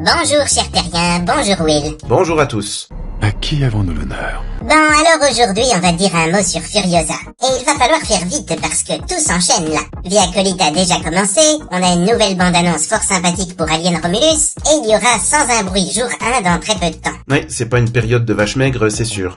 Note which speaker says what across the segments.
Speaker 1: Bonjour cher terrien, bonjour Will.
Speaker 2: Bonjour à tous.
Speaker 3: À qui avons-nous l'honneur?
Speaker 1: Bon, alors aujourd'hui on va dire un mot sur Furiosa. Et il va falloir faire vite parce que tout s'enchaîne là. Via Acolyte a déjà commencé, on a une nouvelle bande-annonce fort sympathique pour Alien Romulus, et il y aura Sans un bruit jour 1 dans très peu de temps.
Speaker 2: Oui, c'est pas une période de vache maigre, c'est sûr.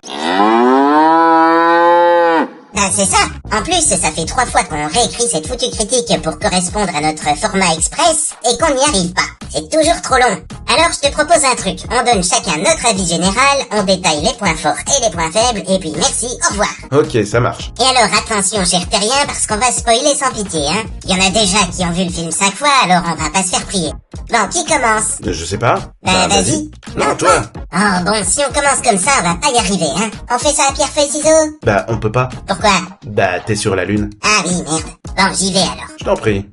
Speaker 1: Ah, c'est ça. En plus, ça fait 3 fois qu'on réécrit cette foutue critique pour correspondre à notre format express et qu'on n'y arrive pas. C'est toujours trop long. Alors je te propose un truc. On donne chacun notre avis général, on détaille les points forts et les points faibles, et puis merci, au revoir.
Speaker 2: Ok, ça marche.
Speaker 1: Et alors attention cher terrien, parce qu'on va spoiler sans pitié, hein. Il y en a déjà qui ont vu le film 5 fois, alors on va pas se faire prier. Bon, qui commence?
Speaker 2: Je sais pas.
Speaker 1: Bah vas-y.
Speaker 2: Non, toi.
Speaker 1: Oh bon, si on commence comme ça, on va pas y arriver, hein. On fait ça à pierre, feuille, ciseaux?
Speaker 2: Bah, on peut pas.
Speaker 1: Pourquoi?
Speaker 2: Bah, t'es sur la lune.
Speaker 1: Ah oui, merde. Bon, j'y vais alors.
Speaker 2: Je t'en prie.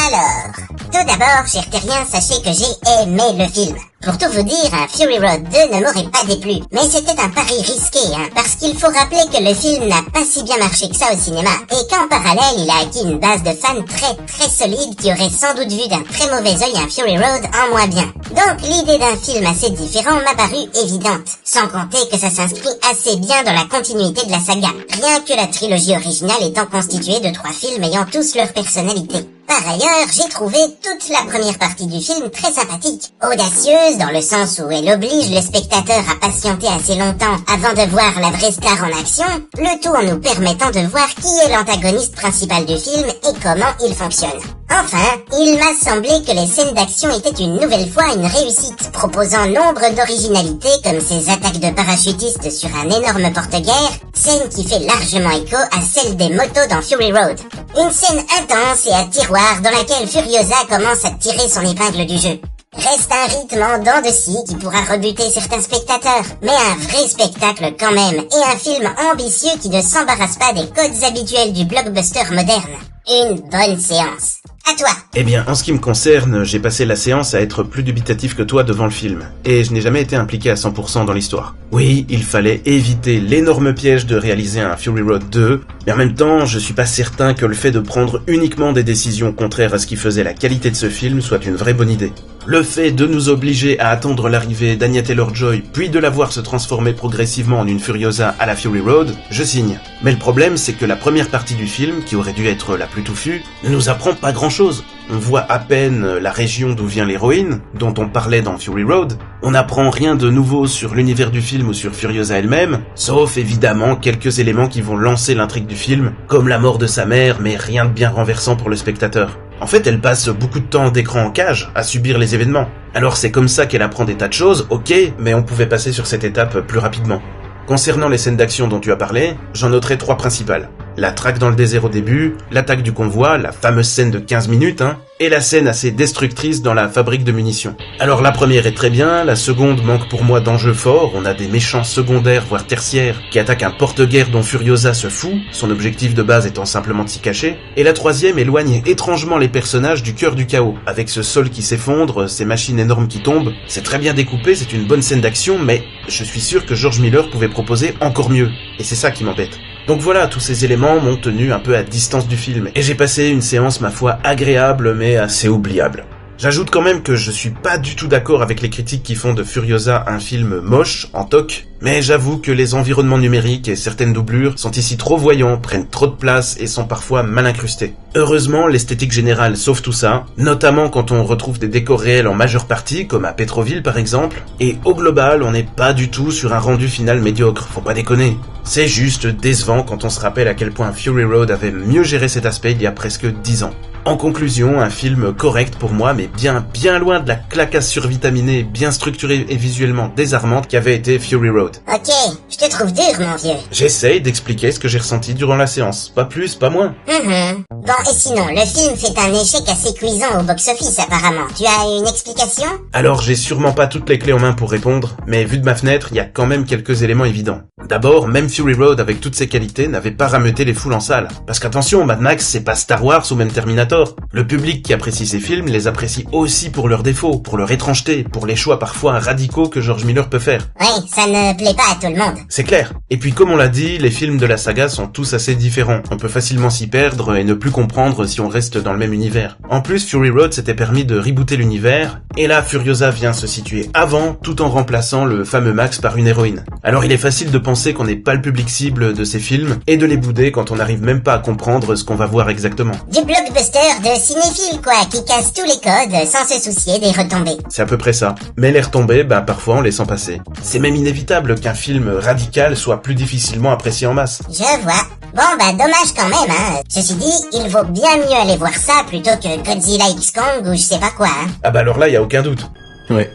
Speaker 1: Alors, tout d'abord, cher terrien, sachez que j'ai aimé le film. Pour tout vous dire, un Fury Road 2 ne m'aurait pas déplu. Mais c'était un pari risqué, hein, parce qu'il faut rappeler que le film n'a pas si bien marché que ça au cinéma, et qu'en parallèle, il a acquis une base de fans très solide qui aurait sans doute vu d'un très mauvais œil un Fury Road en moins bien. Donc l'idée d'un film assez différent m'a paru évidente, sans compter que ça s'inscrit assez bien dans la continuité de la saga, rien que la trilogie originale étant constituée de 3 films ayant tous leur personnalité. Par ailleurs, j'ai trouvé toute la première partie du film très sympathique, audacieuse dans le sens où elle oblige le spectateur à patienter assez longtemps avant de voir la vraie star en action, le tout en nous permettant de voir qui est l'antagoniste principal du film et comment il fonctionne. Enfin, il m'a semblé que les scènes d'action étaient une nouvelle fois une réussite, proposant nombre d'originalités comme ces attaques de parachutistes sur un énorme porte-guerre, scène qui fait largement écho à celle des motos dans Fury Road. Une scène intense et à tiroir dans laquelle Furiosa commence à tirer son épingle du jeu. Reste un rythme en dents de scie qui pourra rebuter certains spectateurs, mais un vrai spectacle quand même, et un film ambitieux qui ne s'embarrasse pas des codes habituels du blockbuster moderne. Une bonne séance. À toi.
Speaker 2: Eh bien, en ce qui me concerne, j'ai passé la séance à être plus dubitatif que toi devant le film. Et je n'ai jamais été impliqué à 100% dans l'histoire. Oui, il fallait éviter l'énorme piège de réaliser un Fury Road 2, mais en même temps, je suis pas certain que le fait de prendre uniquement des décisions contraires à ce qui faisait la qualité de ce film soit une vraie bonne idée. Le fait de nous obliger à attendre l'arrivée d'Anya Taylor-Joy, puis de la voir se transformer progressivement en une Furiosa à la Fury Road, je signe. Mais le problème, c'est que la première partie du film, qui aurait dû être la plus touffue, ne nous apprend pas grand-chose. On voit à peine la région d'où vient l'héroïne, dont on parlait dans Fury Road. On n'apprend rien de nouveau sur l'univers du film ou sur Furiosa elle-même, sauf évidemment quelques éléments qui vont lancer l'intrigue du film, comme la mort de sa mère, mais rien de bien renversant pour le spectateur. En fait, elle passe beaucoup de temps d'écran en cage, à subir les événements. Alors c'est comme ça qu'elle apprend des tas de choses, ok, mais on pouvait passer sur cette étape plus rapidement. Concernant les scènes d'action dont tu as parlé, j'en noterai 3 principales. La traque dans le désert au début, l'attaque du convoi, la fameuse scène de 15 minutes, et la scène assez destructrice dans la fabrique de munitions. Alors la première est très bien, la seconde manque pour moi d'enjeux forts, on a des méchants secondaires voire tertiaires qui attaquent un porte-guerre dont Furiosa se fout, son objectif de base étant simplement de s'y cacher, et la troisième éloigne étrangement les personnages du cœur du chaos, avec ce sol qui s'effondre, ces machines énormes qui tombent, c'est très bien découpé, c'est une bonne scène d'action, mais je suis sûr que George Miller pouvait proposer encore mieux, et c'est ça qui m'embête. Donc voilà, tous ces éléments m'ont tenu un peu à distance du film, et j'ai passé une séance ma foi agréable mais assez oubliable. J'ajoute quand même que je suis pas du tout d'accord avec les critiques qui font de Furiosa un film moche, en toc, mais j'avoue que les environnements numériques et certaines doublures sont ici trop voyants, prennent trop de place et sont parfois mal incrustés. Heureusement, l'esthétique générale sauve tout ça, notamment quand on retrouve des décors réels en majeure partie, comme à Petroville par exemple, et au global, on n'est pas du tout sur un rendu final médiocre, faut pas déconner. C'est juste décevant quand on se rappelle à quel point Fury Road avait mieux géré cet aspect il y a presque 10 ans. En conclusion, un film correct pour moi, mais bien loin de la clacasse survitaminée, bien structurée et visuellement désarmante qu'avait été Fury Road.
Speaker 1: Ok, je te trouve dur mon vieux.
Speaker 2: J'essaye d'expliquer ce que j'ai ressenti durant la séance, pas plus, pas moins.
Speaker 1: Bon, et sinon, le film fait un échec assez cuisant au box-office apparemment. Tu as une explication?
Speaker 2: Alors, j'ai sûrement pas toutes les clés en main pour répondre, mais vu de ma fenêtre, il y a quand même quelques éléments évidents. D'abord, même Fury Road avec toutes ses qualités n'avait pas rameuté les foules en salle. Parce qu'attention, Mad Max c'est pas Star Wars ou même Terminator. tort. Le public qui apprécie ces films les apprécie aussi pour leurs défauts, pour leur étrangeté, pour les choix parfois radicaux que George Miller peut faire.
Speaker 1: Oui, ça ne plaît pas à tout le monde.
Speaker 2: C'est clair. Et puis comme on l'a dit, les films de la saga sont tous assez différents. On peut facilement s'y perdre et ne plus comprendre si on reste dans le même univers. En plus, Fury Road s'était permis de rebooter l'univers, et là Furiosa vient se situer avant, tout en remplaçant le fameux Max par une héroïne. Alors il est facile de penser qu'on n'est pas le public cible de ces films, et de les bouder quand on n'arrive même pas à comprendre ce qu'on va voir exactement.
Speaker 1: Du blockbuster de cinéphile quoi, qui casse tous les codes sans se soucier des retombées.
Speaker 2: C'est à peu près ça. Mais les retombées, parfois on les sent passer. C'est même inévitable qu'un film radical soit plus difficilement apprécié en masse.
Speaker 1: Je vois. Bon dommage quand même, hein. Ceci dit, il vaut bien mieux aller voir ça plutôt que Godzilla X Kong ou je sais pas quoi, hein.
Speaker 2: Ah alors là, y a aucun doute.
Speaker 4: Ouais.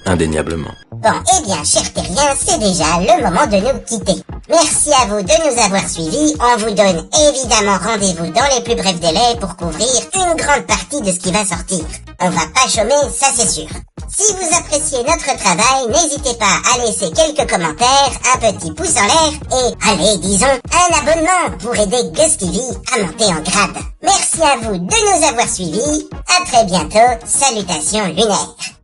Speaker 4: Indéniablement.
Speaker 1: Bon, eh bien, chers terriens, c'est déjà le moment de nous quitter. Merci à vous de nous avoir suivis. On vous donne évidemment rendez-vous dans les plus brefs délais pour couvrir une grande partie de ce qui va sortir. On va pas chômer, ça c'est sûr. Si vous appréciez notre travail, n'hésitez pas à laisser quelques commentaires, un petit pouce en l'air et, allez, disons, un abonnement pour aider Gus TV à monter en grade. Merci à vous de nous avoir suivis. À très bientôt. Salutations lunaires.